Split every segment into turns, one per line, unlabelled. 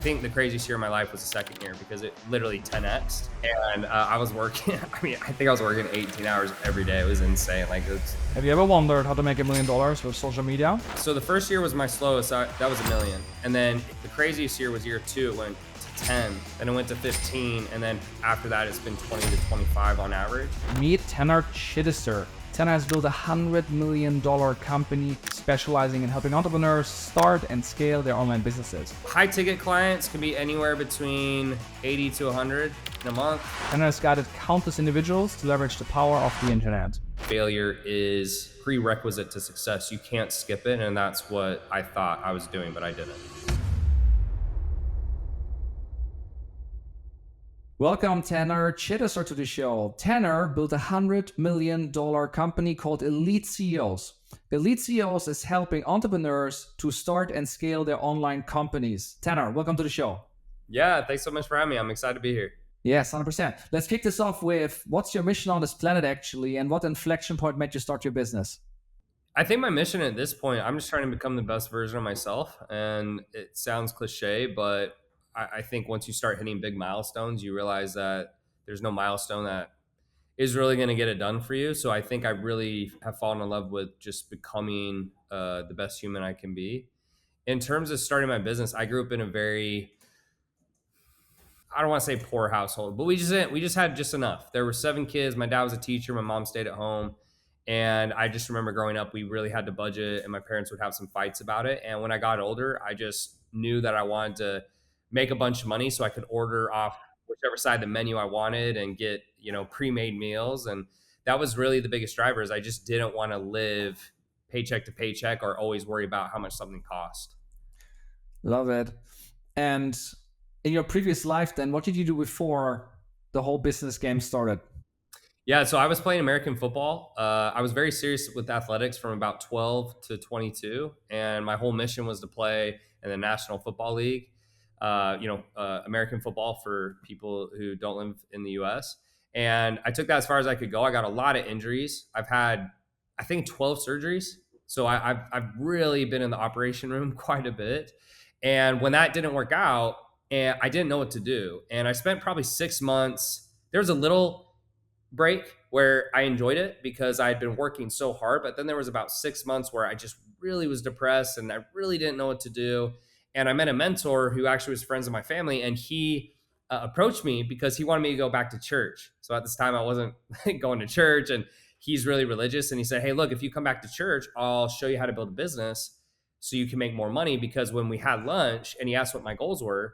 I think the craziest year of my life was the second year because it literally 10x'd. And I was working, I think I was working 18 hours every day. It was insane.
Have you ever wondered how to make $1 million with social media?
So the first year was my slowest. That was $1 million. And then the craziest year was year 2. It went to 10, then it went to 15. And then after that, it's been 20 to 25 on average.
Meet Tanner Chidester. Tanner has built $100 million company specializing in helping entrepreneurs start and scale their online businesses.
High ticket clients can be anywhere between 80 to 100 in a month.
Tanner has guided countless individuals to leverage the power of the internet.
Failure is prerequisite to success. You can't skip it. And that's what I thought I was doing, but I didn't.
Welcome, Tanner Chidester, to the show. Tanner built $100 million company called Elite CEOs. Elite CEOs is helping entrepreneurs to start and scale their online companies. Tanner, welcome to the show.
Yeah, thanks so much for having me. I'm excited to be here.
Yes, 100%. Let's kick this off with what's your mission on this planet actually, and what inflection point made you start your business?
I think my mission at this point, I'm just trying to become the best version of myself. And it sounds cliche, but I think once you start hitting big milestones, you realize that there's no milestone that is really going to get it done for you. So I think I really have fallen in love with just becoming the best human I can be. In terms of starting my business, I grew up in a very, I don't want to say poor household, but we just had just enough. There were 7 kids. My dad was a teacher. My mom stayed at home. And I just remember growing up, we really had to budget and my parents would have some fights about it. And when I got older, I just knew that I wanted to make a bunch of money so I could order off whichever side of the menu I wanted and get, pre-made meals. And that was really the biggest driver is I just didn't want to live paycheck to paycheck or always worry about how much something cost.
Love it. And in your previous life, then, what did you do before the whole business game started?
Yeah, so I was playing American football. I was very serious with athletics from about 12 to 22, and my whole mission was to play in the National Football League. American football for people who don't live in the U.S. And I took that as far as I could go. I got a lot of injuries. I've had, I think, 12 surgeries. So I've really been in the operation room quite a bit. And when that didn't work out, and I didn't know what to do, and I spent probably 6 months. There was a little break where I enjoyed it because I had been working so hard. But then there was about 6 months where I just really was depressed and I really didn't know what to do. And I met a mentor who actually was friends of my family, and he approached me because he wanted me to go back to church. So at this time, I wasn't going to church, and he's really religious. And he said, "Hey, look, if you come back to church, I'll show you how to build a business so you can make more money." Because when we had lunch and he asked what my goals were,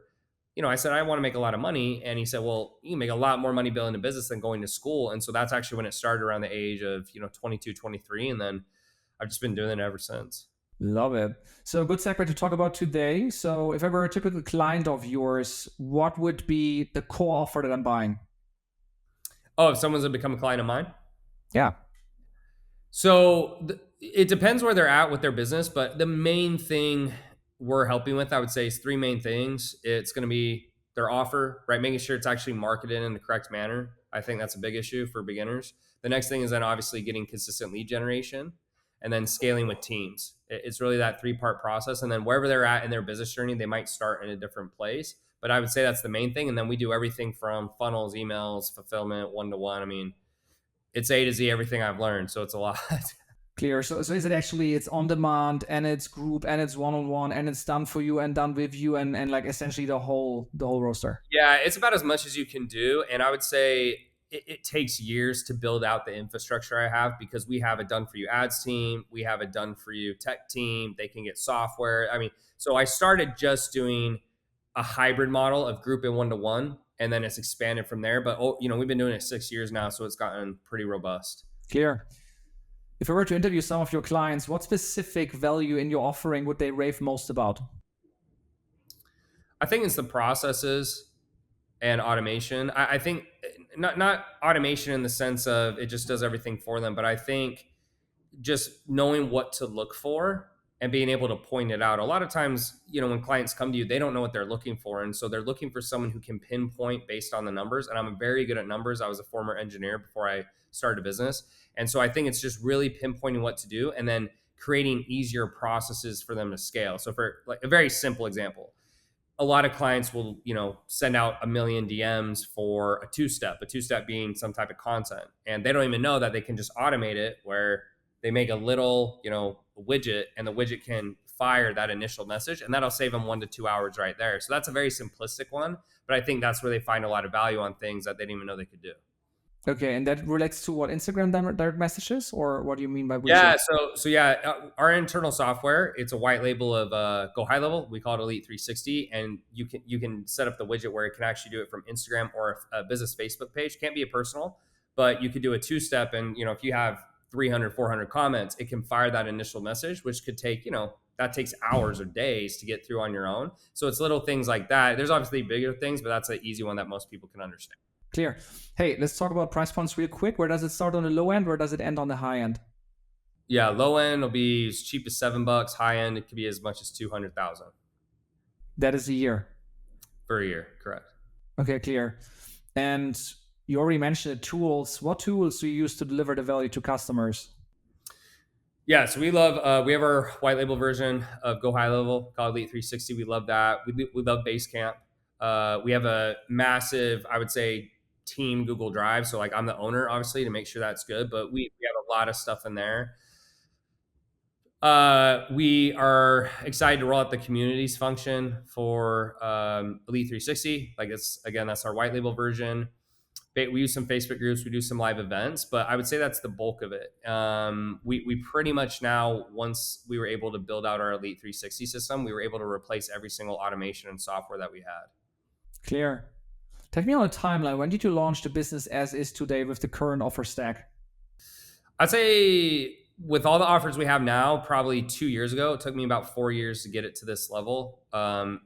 I said, I want to make a lot of money. And he said, well, you can make a lot more money building a business than going to school. And so that's actually when it started around the age of, 22, 23. And then I've just been doing it ever since.
Love it. So a good segue to talk about today. So if I were a typical client of yours, what would be the core offer that I'm buying?
Oh, if someone's become a client of mine?
Yeah.
So it depends where they're at with their business, but the main thing we're helping with, I would say, is 3 main things. It's going to be their offer, right? Making sure it's actually marketed in the correct manner. I think that's a big issue for beginners. The next thing is then obviously getting consistent lead generation and then scaling with teams. It's really that 3-part process. And then wherever they're at in their business journey, they might start in a different place. But I would say that's the main thing. And then we do everything from funnels, emails, fulfillment, one-to-one. I mean, it's A to Z, everything I've learned. So it's a lot.
Clear. So is it actually, it's on demand and it's group and it's one-on-one and it's done for you and done with you and like essentially the whole roster?
Yeah, it's about as much as you can do. And I would say it takes years to build out the infrastructure I have because we have a done for you ads team. We have a done for you tech team. They can get software. I mean, so I started just doing a hybrid model of group and one-to-one, and then it's expanded from there. But, we've been doing it 6 years now, so it's gotten pretty robust.
Clear. If I were to interview some of your clients, what specific value in your offering would they rave most about?
I think it's the processes and automation. I think not automation in the sense of it just does everything for them, but I think just knowing what to look for and being able to point it out. A lot of times, when clients come to you, they don't know what they're looking for. And so they're looking for someone who can pinpoint based on the numbers. And I'm very good at numbers. I was a former engineer before I started a business. And so I think it's just really pinpointing what to do and then creating easier processes for them to scale. So for like a very simple example, a lot of clients will, send out a million DMs for a two step being some type of content. And they don't even know that they can just automate it where they make a little, widget, and the widget can fire that initial message, and that'll save them 1 to 2 hours right there. So that's a very simplistic one, but I think that's where they find a lot of value on things that they didn't even know they could do.
Okay, and that relates to what, Instagram direct messages, or what do you mean by widget?
Yeah, so yeah, our internal software, it's a white label of Go High Level. We call it Elite 360, and you can set up the widget where it can actually do it from Instagram or a business Facebook page. Can't be a personal, but you could do a two step, and if you have 300, 400 comments, it can fire that initial message, which could take that takes hours or days to get through on your own. So it's little things like that. There's obviously bigger things, but that's an easy one that most people can understand.
Clear. Hey, let's talk about price points real quick. Where does it start on the low end? Where does it end on the high end?
Yeah, low end will be as cheap as $7. High end, it could be as much as 200,000
That is a year.
for a year. Correct.
Okay, clear. And you already mentioned the tools. What tools do you use to deliver the value to customers?
Yeah, so we have our white label version of Go High Level called Elite 360. We love that. We love Basecamp. We have a massive, I would say, team Google Drive. So like I'm the owner, obviously, to make sure that's good. But we have a lot of stuff in there. We are excited to roll out the communities function for Elite 360. Like it's again, that's our white label version. We use some Facebook groups, we do some live events, but I would say that's the bulk of it. We pretty much now, once we were able to build out our Elite 360 system, we were able to replace every single automation and software that we had.
Clear. Take me on a timeline. When did you launch the business as is today with the current offer stack?
I'd say with all the offers we have now, probably 2 years ago. It took me about 4 years to get it to this level,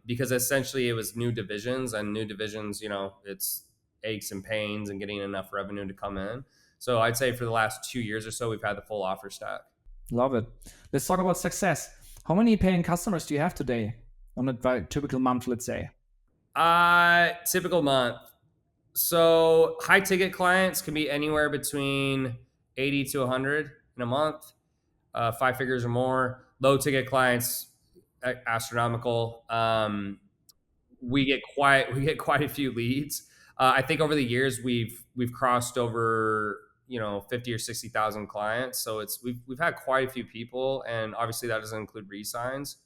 because essentially it was new divisions, and new divisions, it's aches and pains and getting enough revenue to come in. So I'd say for the last 2 years or so, we've had the full offer stack.
Love it. Let's talk about success. How many paying customers do you have today on a typical month, let's say?
Typical month. So high ticket clients can be anywhere between 80 to 100 in a month, 5 figures or more. Low ticket clients, astronomical. We get quite a few leads. I think over the years we've crossed over 50 or 60,000 clients. So we've had quite a few people, and obviously that doesn't include re-signs.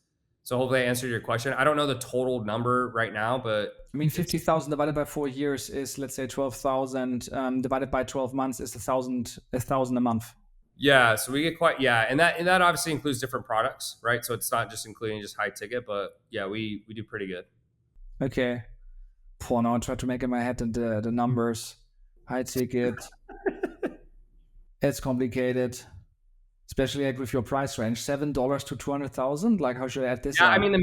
So hopefully I answered your question. I don't know the total number right now, but
I mean,
it's
50,000 divided by 4 years is, let's say, 12,000. Divided by 12 months is a thousand a month.
yeah. So we get quite and that obviously includes different products, right? So it's not just including just high ticket, but yeah, we do pretty good.
Okay. Poor, now I try to make in my head the numbers. High ticket. It's complicated, especially like with your price range, $7 to 200,000. Like, how should I add this
Yeah, I
up?
mean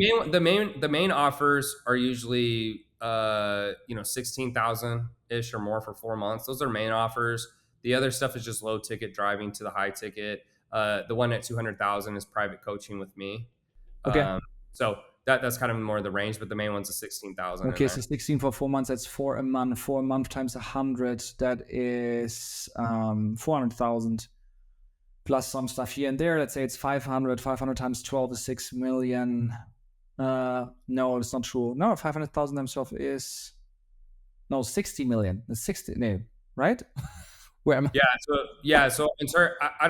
the main offers are usually 16,000 ish or more for 4 months. Those are main offers. The other stuff is just low ticket driving to the high ticket. The one at 200,000 is private coaching with me.
Okay.
So that's kind of more the range, but the main one's a 16,000 in
Okay,
there.
so 16 for 4 months, that's four a month. 4 month times 100, that is 400,000 plus some stuff here and there. Let's say it's 500. 500 times 12 is 6 million. No, it's not true. No, 500,000 times 12 is, no, 60 million. It's 60, no, right? Where am I?
So I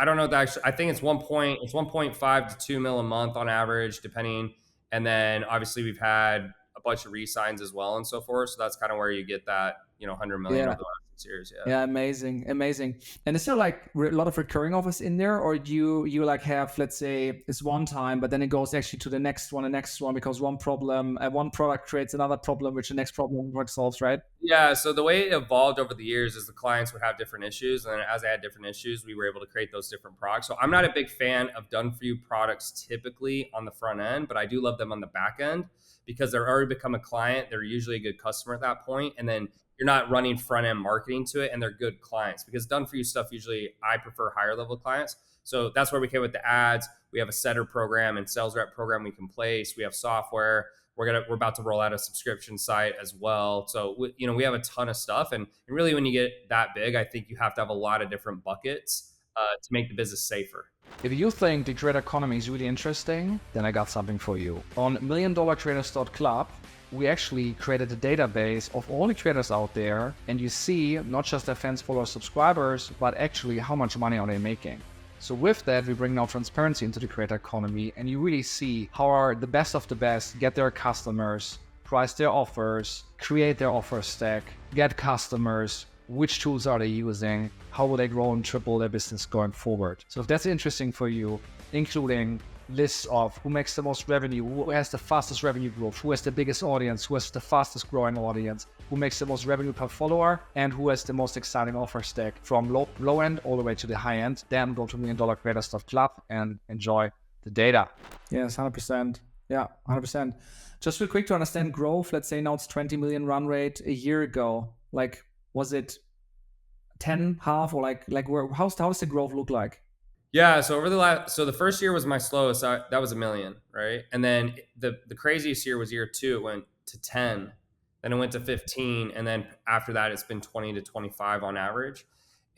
don't know that actually. I think it's 1.5 to 2 mil a month on average, depending. And then obviously we've had a bunch of re-signs as well and so forth. So that's kind of where you get that 100 million
Yeah.
over the last 6 years. Yeah.
Yeah, amazing, amazing. And is there like a lot of recurring offers in there, or do you like have, let's say, it's one time, but then it goes actually to the next one, because one problem, one product creates another problem, which the next problem work solves, right?
Yeah, so the way it evolved over the years is the clients would have different issues, and then as they had different issues, we were able to create those different products. So I'm not a big fan of done for you products typically on the front end, but I do love them on the back end because they're already become a client. They're usually a good customer at that point, and then you're not running front end marketing to it, and they're good clients because done for you stuff usually I prefer higher level clients. So that's where we came with the ads. We have a setter program and sales rep program we can place. We have software. We're about to roll out a subscription site as well. So we have a ton of stuff, and really when you get that big, I think you have to have a lot of different buckets to make the business safer.
If you think the creator economy is really interesting, then I got something for you. On milliondollarcreators.club, we actually created a database of all the creators out there, and you see not just their fans, followers, subscribers, but actually how much money are they making. So with that, we bring now transparency into the creator economy, and you really see how are the best of the best get their customers, price their offers, create their offer stack, get customers, which tools are they using, how will they grow and triple their business going forward. So if that's interesting for you, including lists of who makes the most revenue, who has the fastest revenue growth, who has the biggest audience, who has the fastest growing audience, who makes the most revenue per follower, and who has the most exciting offer stack from low end all the way to the high end, then go to milliondollarcreators.club and enjoy the data. Yes, 100%. Yeah, 100%. Just real quick to understand growth, let's say now it's 20 million run rate a year ago. Like, was it 10, half, or like where? How's the growth look like?
Yeah, so the first year was my slowest. That was 1 million, right? And then the craziest year was year 2. It went to 10, then it went to 15, and then after that, it's been 20 to 25 on average.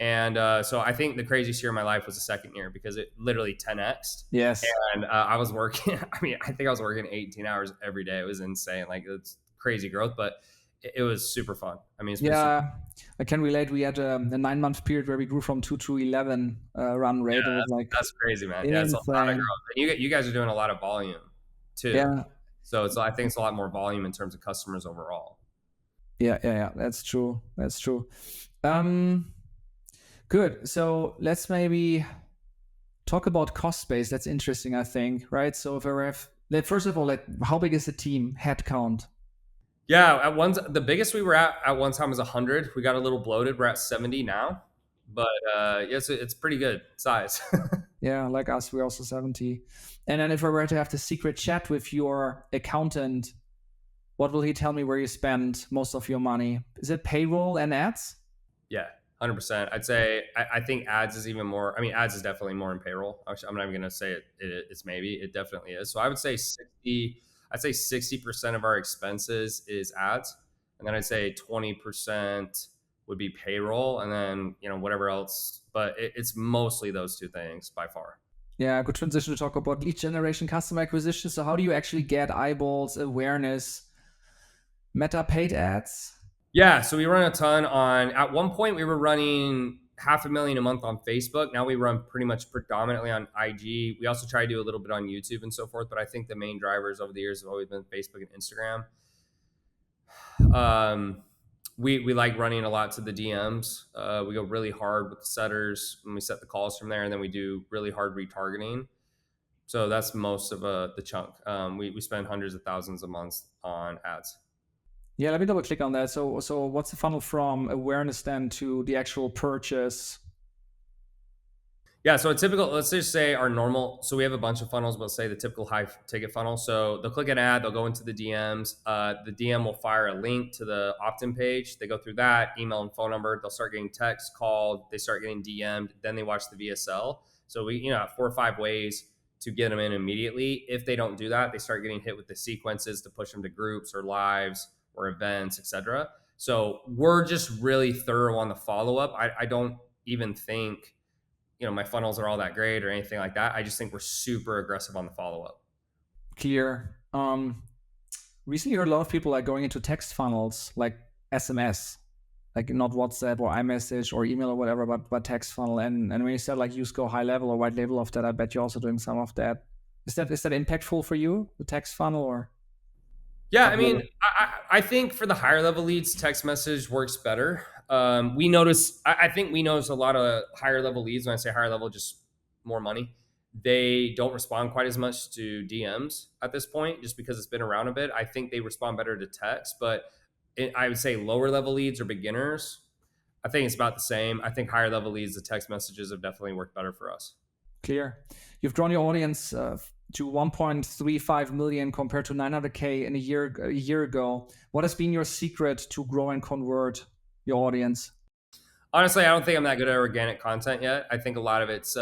And so I think the craziest year of my life was the second year because it literally 10xed.
Yes.
And I was working. I mean, I think I was working 18 hours every day. It was insane. Like it's crazy growth, but it was super fun. I mean, it's been super.
Yeah, I can relate. We had a 9-month period where we grew from 2 to 11 run rate. It
Yeah,
was like
that's crazy, man. Yeah, it's a lot of
insane.
growth. And you guys are doing a lot of volume too.
Yeah,
So I think it's a lot more volume in terms of customers overall.
yeah. That's true. That's true. Um, Good. So let's maybe talk about cost base. That's interesting, I think, right? So if I have, first of all, like, how big is the team headcount?
Yeah, the biggest we were at one time was 100. We got a little bloated. We're at 70 now, but yes, it's pretty good size.
Yeah, like us, we're also 70. And then if I were to have the secret chat with your accountant, what will he tell me where you spend most of your money? Is it payroll and ads?
Yeah, 100%. I'd say I think ads is even more. I mean, ads is definitely more in payroll. I'm not even gonna say it's maybe. It definitely is. So I would say 60. I'd say 60% of our expenses is ads, and then I'd say 20% would be payroll, and then whatever else. But it's mostly those two things by far.
Yeah, good transition to talk about lead generation, customer acquisition. So how do you actually get eyeballs, awareness, meta paid ads?
Yeah, so we run a ton on. At one point, we were running 500,000 a month on Facebook. Now we run pretty much predominantly on IG. We also try to do a little bit on YouTube and so forth. But I think the main drivers over the years have always been Facebook and Instagram. We like running a lot to the DMs. We go really hard with the setters when we set the calls from there, and then we do really hard retargeting. So that's most of the chunk. We spend hundreds of thousands a month on ads.
Yeah, let me double click on that. So what's the funnel from awareness then to the actual purchase?
Yeah, so a typical, let's just say our normal, so we have a bunch of funnels, but say the typical high ticket funnel. So they'll click an ad, they'll go into the DMs. The DM will fire a link to the opt-in page. They go through that, email and phone number. They'll start getting text, called, they start getting DM'd, then they watch the VSL. So we, have 4 or 5 ways to get them in immediately. If they don't do that, they start getting hit with the sequences to push them to groups or lives or events, etc. So we're just really thorough on the follow-up. I don't even think my funnels are all that great or anything like that. I just think we're super aggressive on the follow up.
Clear. Recently heard a lot of people like going into text funnels like SMS, like not WhatsApp or iMessage or email or whatever, but text funnel. And when you said like use go high level or white label of that, I bet you're also doing some of that. Is that impactful for you, the text funnel, or
Yeah,
not
I mean,
really?
I think for the higher level leads, text message works better. I think we notice a lot of higher level leads. When I say higher level, just more money. They don't respond quite as much to DMs at this point, just because it's been around a bit. I think they respond better to text, but I would say lower level leads or beginners. I think it's about the same. I think higher level leads, the text messages have definitely worked better for us.
Clear. You've grown your audience to 1.35 million compared to 900K in a year ago. What has been your secret to grow and convert your audience?
Honestly, I don't think I'm that good at organic content yet. I think a lot of it's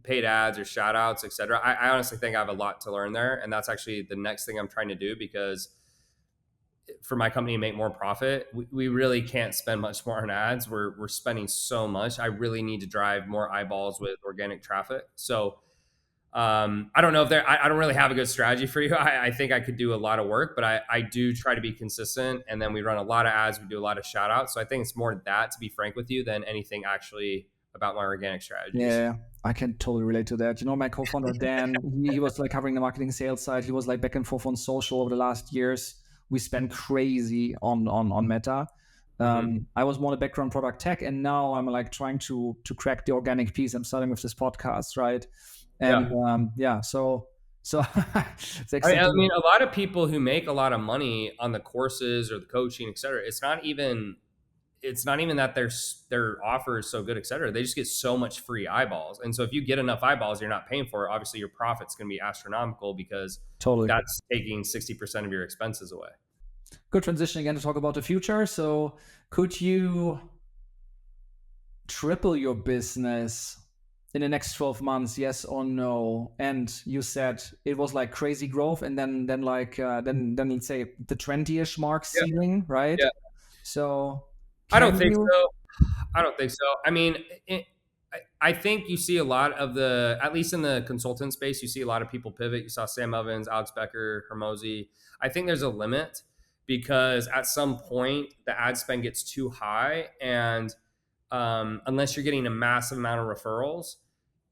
paid ads or shout outs, etc. I honestly think I have a lot to learn there. And that's actually the next thing I'm trying to do because for my company to make more profit, we really can't spend much more on ads. We're spending so much. I really need to drive more eyeballs with organic traffic. So I don't know if there. I don't really have a good strategy for you. I think I could do a lot of work, but I do try to be consistent. And then we run a lot of ads. We do a lot of shout outs. So I think it's more that, to be frank with you, than anything actually about my organic strategies.
Yeah, I can totally relate to that. You know, my co-founder Dan, he was like covering the marketing sales side. He was like back and forth on social over the last years. We spent crazy on Meta.
Hmm.
I was more the background product tech, and now I'm like trying to crack the organic piece. I'm starting with this podcast, right? And
Yeah.
yeah, so it's
I
exactly
mean, a lot of people who make a lot of money on the courses or the coaching, et cetera, it's not even that their offer is so good, et cetera. They just get so much free eyeballs. And so if you get enough eyeballs, you're not paying for it. Obviously, your profit's going to be astronomical because
totally
that's taking 60% of your expenses away.
good transition again to talk about the future. So could you triple your business in the next 12 months, yes or no? And you said it was like crazy growth, and then like then let's say the 20ish mark
Yeah.
ceiling, right?
Yeah.
So
I don't
can
think
you?
so. I don't think so. I mean, I think you see a lot of at least in the consultant space, you see a lot of people pivot. You saw Sam Evans, Alex Becker, Hermosi. I think there's a limit because at some point the ad spend gets too high. And unless you're getting a massive amount of referrals,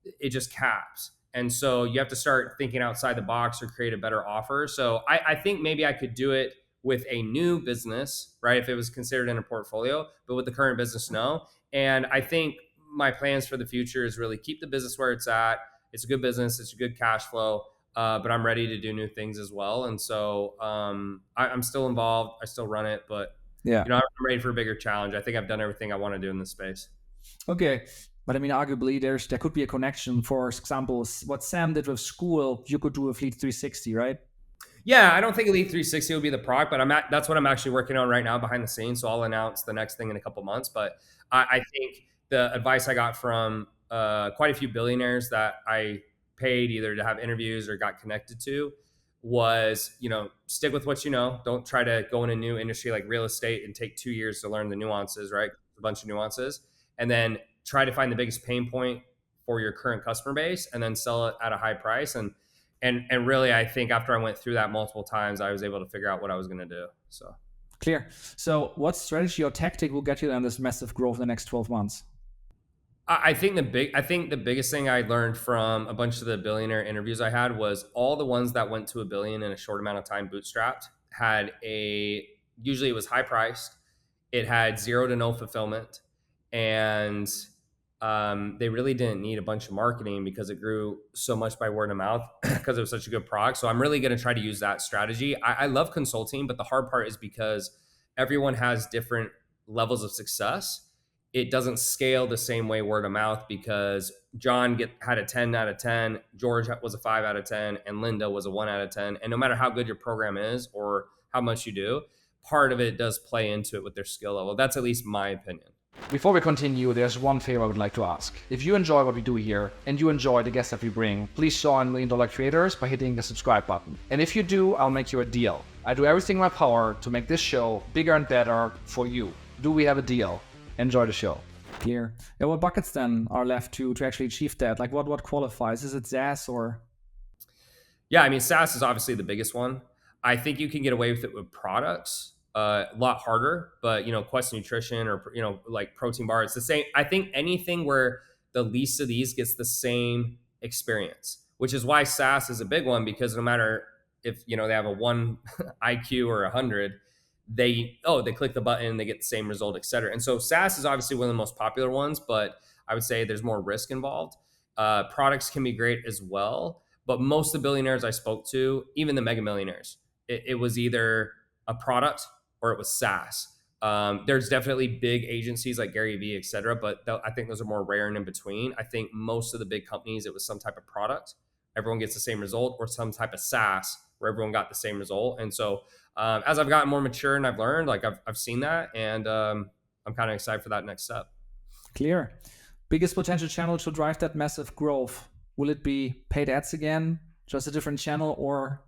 it just caps. And so you have to start thinking outside the box or create a better offer. So I think maybe I could do it with a new business, right? If it was considered in a portfolio, but with the current business, no. And I think my plans for the future is really keep the business where it's at. It's a good business, it's a good cash flow, but I'm ready to do new things as well. And so I'm still involved. I still run it, but
Yeah.
I'm ready for a bigger challenge. I think I've done everything I want to do in this space.
Okay. But I mean, arguably, there could be a connection. For example, what Sam did with school, you could do with Lead 360, right?
Yeah, I don't think Elite 360 will be the product, but that's what I'm actually working on right now behind the scenes. So I'll announce the next thing in a couple months. But I think the advice I got from quite a few billionaires that I paid either to have interviews or got connected to was, stick with what you know. Don't try to go in a new industry like real estate and take 2 years to learn the nuances, right? A bunch of nuances. And then try to find the biggest pain point for your current customer base and then sell it at a high price. And really, I think after I went through that multiple times, I was able to figure out what I was going to do. So
Clear. So what strategy or tactic will get you on this massive growth in the next 12 months?
I think the biggest thing I learned from a bunch of the billionaire interviews I had was all the ones that went to a billion in a short amount of time bootstrapped had usually it was high priced, it had zero to no fulfillment, and they really didn't need a bunch of marketing because it grew so much by word of mouth because it was such a good product. So I'm really going to try to use that strategy. I love consulting, but the hard part is because everyone has different levels of success. It doesn't scale the same way word of mouth because John had a 10 out of 10, George was a 5 out of 10, and Linda was a 1 out of 10. And no matter how good your program is or how much you do, part of it does play into it with their skill level. That's at least my opinion.
Before we continue, there's one favor I would like to ask. If you enjoy what we do here and you enjoy the guests that we bring, please join Million Dollar Creators by hitting the subscribe button. And if you do, I'll make you a deal. I do everything in my power to make this show bigger and better for you. Do we have a deal? Enjoy the show. Clear. Yeah, what buckets then are left to actually achieve that? Like what qualifies? Is it SaaS or?
Yeah, I mean, SaaS is obviously the biggest one. I think you can get away with it with products a lot harder, but Quest Nutrition or like Protein Bar, it's the same. I think anything where the least of these gets the same experience, which is why SaaS is a big one because no matter if they have a one IQ or 100, they click the button, they get the same result, et cetera. And so SaaS is obviously one of the most popular ones, but I would say there's more risk involved. Products can be great as well, but most of the billionaires I spoke to, even the mega millionaires, it was either a product or it was SaaS. There's definitely big agencies like Gary Vee, et cetera, but I think those are more rare and in between. I think most of the big companies, it was some type of product, everyone gets the same result, or some type of SaaS where everyone got the same result. And so as I've gotten more mature and I've learned, like I've seen that, and I'm kind of excited for that next step.
Clear. Biggest potential channel to drive that massive growth? Will it be paid ads again, just a different channel, or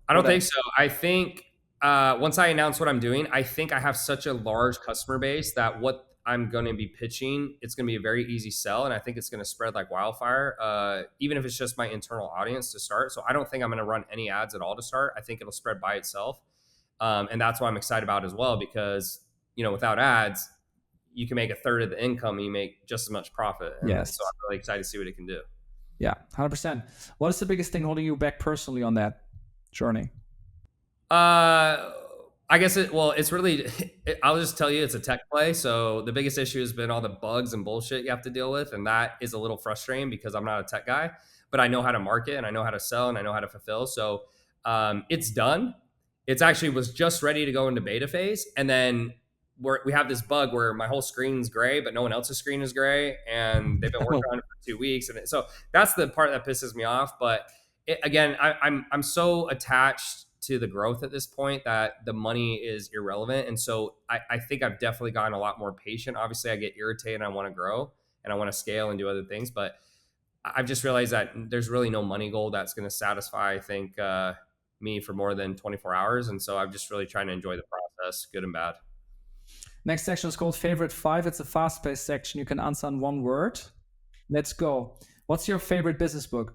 I don't
what
think
else?
so. I think Once I announce what I'm doing, I think I have such a large customer base that what I'm going to be pitching, it's going to be a very easy sell, and I think it's going to spread like wildfire. Even if it's just my internal audience to start. So I don't think I'm going to run any ads at all to start. I think it'll spread by itself, and that's what I'm excited about as well because without ads, you can make a third of the income and you make just as much profit, and so
Yes.
I'm really excited to see what it can do.
Yeah, 100%. What is the biggest thing holding you back personally on that journey?
Uh, I guess it's really. I'll just tell you, it's a tech play. So the biggest issue has been all the bugs and bullshit you have to deal with, and that is a little frustrating because I'm not a tech guy, but I know how to market and I know how to sell and I know how to fulfill. So it's done. It's actually was just ready to go into beta phase, and then we have this bug where my whole screen's gray, but no one else's screen is gray, and they've been working on it for 2 weeks, and so that's the part that pisses me off. But again, I'm so attached to the growth at this point that the money is irrelevant, and so I think I've definitely gotten a lot more patient. Obviously, I get irritated and I want to grow and I want to scale and do other things, but I've just realized that there's really no money goal that's going to satisfy, I think, me for more than 24 hours, and so I'm just really trying to enjoy the process, good and bad.
Next section is called Favorite Five. It's a fast paced section. You can answer in one word. Let's go. What's your favorite business book?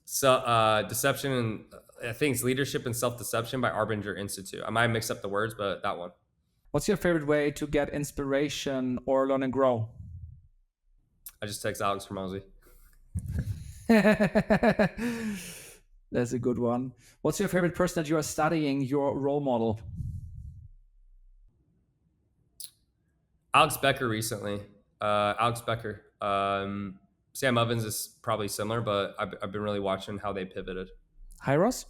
So, Deception and I think it's Leadership and Self Deception by Arbinger Institute. I might mix up the words, but that one.
What's your favorite way to get inspiration or learn and grow?
I just text Alex Hormozy.
That's a good one. What's your favorite person that you are studying, your role model?
Alex Becker recently. Alex Becker. Sam Ovens is probably similar, but I've been really watching how they pivoted.
Hyros?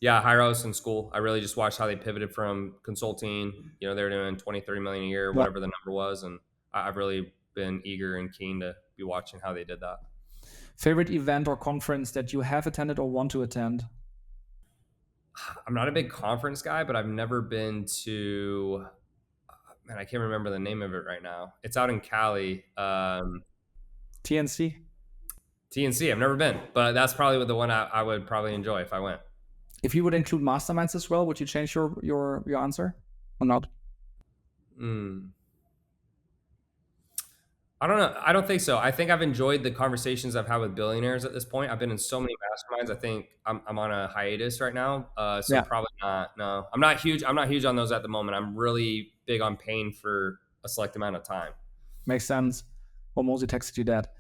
Yeah, Hyros in school. I really just watched how they pivoted from consulting. They're doing 20, 30 million a year,
Yeah.
whatever the number was. And I've really been eager and keen to be watching how they did that.
Favorite event or conference that you have attended or want to attend?
I'm not a big conference guy, but I've never been to, man, I can't remember the name of it right now. It's out in Cali.
TNC?
TNC. I've never been, but that's probably the one I would probably enjoy if I went.
If you would include masterminds as well, would you change your answer or not?
Mm. I don't know. I don't think so. I think I've enjoyed the conversations I've had with billionaires at this point. I've been in so many masterminds. I think I'm on a hiatus right now. So
Yeah,
probably not. No, I'm not huge. I'm not huge on those at the moment. I'm really big on paying for a select amount of time.
makes sense. Or Mosey texted you that.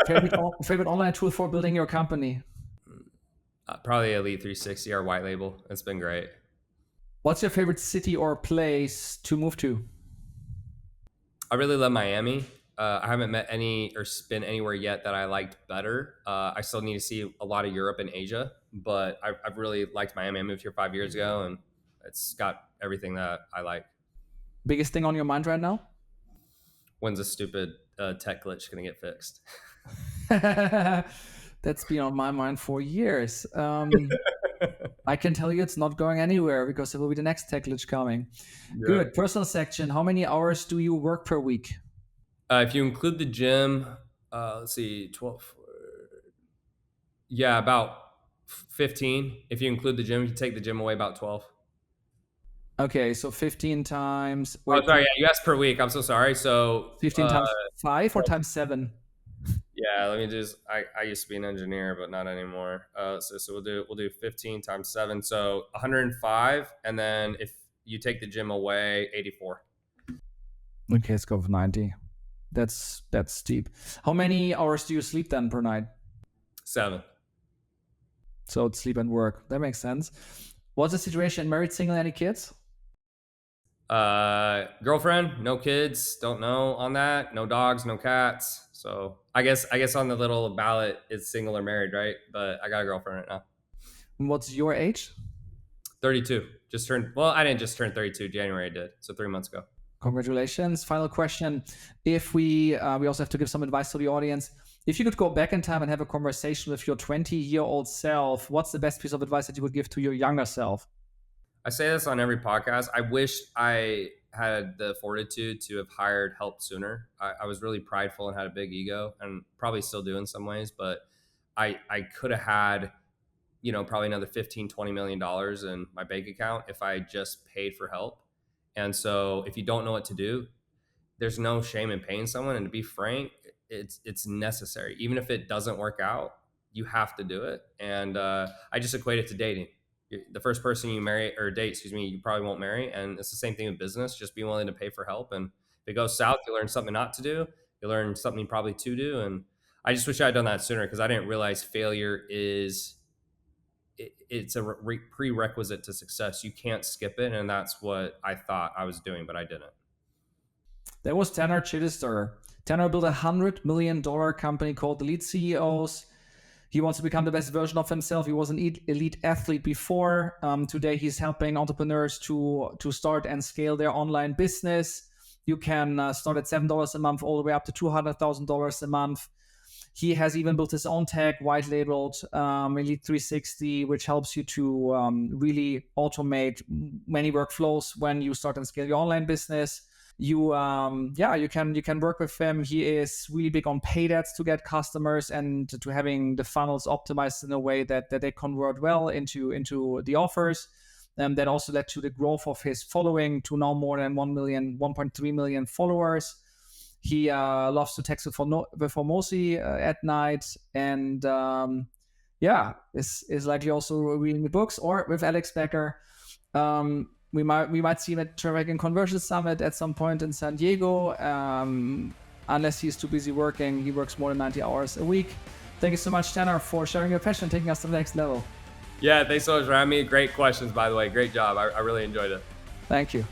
Favorite online tool for building your company?
Probably Elite 360, our white label. It's been great.
What's your favorite city or place to move to?
I really love Miami. I haven't met any or been anywhere yet that I liked better. I still need to see a lot of Europe and Asia, but I've really liked Miami. I moved here 5 years ago, and it's got everything that I like.
Biggest thing on your mind right now?
When's a stupid tech glitch going to get fixed?
That's been on my mind for years. I can tell you it's not going anywhere because it will be the next tech glitch coming.
Yeah.
Good. Personal section. How many hours do you work per week?
If you include the gym, let's see, 12. Yeah, about 15. If you include the gym, if you take the gym away, about 12.
Okay, so 15 times.
Oh,
Wait,
sorry. Yeah, you asked per week. I'm so sorry. So,
15 times 5 or times 7?
yeah, let me just. I used to be an engineer, but not anymore. So we'll do 15 times 7, so 105, and then if you take the gym away, 84.
Okay, let's go with 90. That's steep. How many hours do you sleep then per night?
7.
So it's sleep and work. That makes sense. What's the situation? Married, single, any kids?
Girlfriend, no kids. Don't know on that. No dogs, no cats. So I guess on the little ballot it's single or married, right? But I got a girlfriend right now.
And what's your age?
32. Just turned. Well, I didn't just turn 32. January I did. So 3 months ago.
Congratulations. Final question. If we also have to give some advice to the audience. If you could go back in time and have a conversation with your 20-year-old self, what's the best piece of advice that you would give to your younger self?
I say this on every podcast. I wish I had the fortitude to have hired help sooner. I was really prideful and had a big ego, and probably still do in some ways. But I could have had probably another 15, $20 million in my bank account if I just paid for help. And so if you don't know what to do, there's no shame in paying someone. And to be frank, it's necessary. Even if it doesn't work out, you have to do it. And I just equate it to dating. The first person you marry or date, excuse me, you probably won't marry. And it's the same thing with business. Just be willing to pay for help. And if it goes south, you learn something not to do. You learn something probably to do. And I just wish I had done that sooner, because I didn't realize failure is it's a prerequisite to success. You can't skip it. And that's what I thought I was doing, but I didn't.
That was Tanner Chidester. Tanner built $100 million company called Elite CEOs. He wants to become the best version of himself. He was an elite athlete before. Today, he's helping entrepreneurs to start and scale their online business. You can start at $7 a month all the way up to $200,000 a month. He has even built his own tech, white labeled Elite 360, which helps you to really automate many workflows when you start and scale your online business. You can work with him. He is really big on paid ads to get customers and to having the funnels optimized in a way that they convert well into the offers. That also led to the growth of his following to now more than 1.3 million followers. He loves to text with Formosi at night, and is likely also reading the books, or with Alex Becker. We might see him at Traffic Conversion Summit at some point in San Diego, unless he's too busy working. He works more than 90 hours a week. Thank you so much, Tanner, for sharing your passion and taking us to the next level.
Yeah, thanks so much for having me. Great questions, by the way. Great job. I really enjoyed it.
Thank you.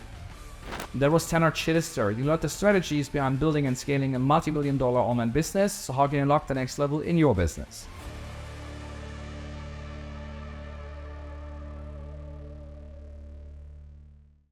That was Tanner Chidester. You learned the strategies behind building and scaling a multi-million-dollar online business. So how can you unlock the next level in your business?